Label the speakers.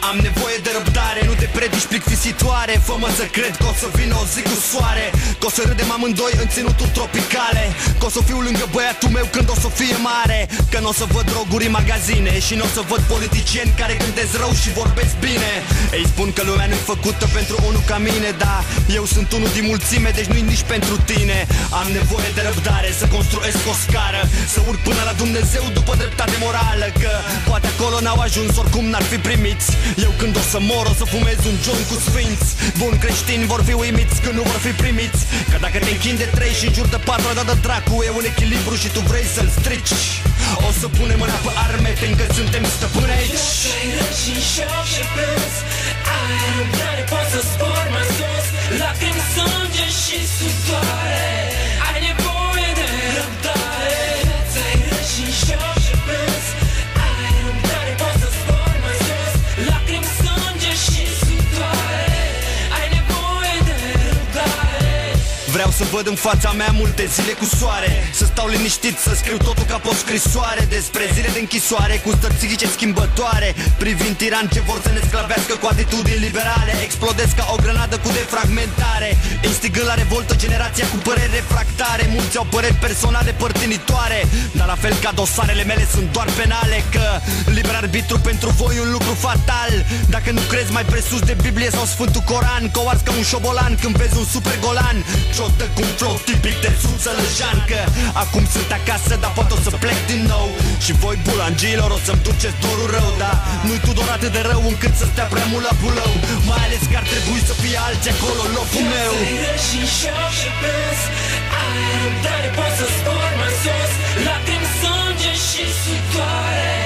Speaker 1: Am nevoie de răbdare, nu de predici plictisitoare. Fă-mă să cred că o să vină o zi cu soare, că o să râdem amândoi în ținutul tropicale, că o să fiu lângă băiatul meu când o să fie mare, că n-o să văd droguri în magazine și n-o să văd politicieni care gândesc rău și vorbesc bine. Ei spun că lumea nu-i făcută pentru unul ca mine, dar eu sunt unul din mulțime, deci nu-i nici pentru tine. Am nevoie de răbdare să construiesc o scară, să urc până la Dumnezeu după dreptate morală, că poate acolo n-au ajuns, oricum n-ar fi primiți. Eu când o să mor o să fumez un joint cu sfinți. Bun creștini vor fi uimiți când nu vor fi primiți, că dacă te închini de 3 și în jur de 4 a dat de dracu, e un echilibru și tu vrei să-l strici. O să punem mâna pe arme, fiindcă suntem stăpâni aici.
Speaker 2: Și șoc și plâns, ai răbdare, poți să spor mai sus, lacrimi, sânge și sudoare. Ai nevoie de răbdare. Ți-ai râs și șoc și plâns, ai răbdare, poți să spor mai sus, lacrimi, sânge și sudoare. Ai nevoie de răbdare.
Speaker 1: Vreau să văd în fața mea multe zile cu soare, să stau liniștit, să scriu totul ca pe o scrisoare, despre zile de închisoare cu stări psihice schimbătoare, privind tirani ce vor să ne sclavească cu atitudini liberale. Explodez ca o grenadă cu defragmentare, instigând la revoltă generația cu păreri refractare. Mulți au păreri personale părtinitoare, dar la fel ca dosarele mele sunt doar penale, că liber arbitru pentru voi e un lucru fatal. Dacă nu crezi mai presus de Biblie sau Sfântul Coran, că o arzi ca un șobolan când vezi un super golan. Ciodă cu un flow tipic de țuțălăjan, că acum sunt acasă, dar pot o să plec din nou. Și voi bulangilor o să-mi duceți dorul rău, dar nu-i tu doar atât de rău încât să stea prea mult la bulău. Mai ales că ar trebui să fie alții acolo în locul meu.
Speaker 2: Ți-ai râs și șoc și plâns, ai răbdare, poți să spor mai sus, lacrimi, sânge și sudoare.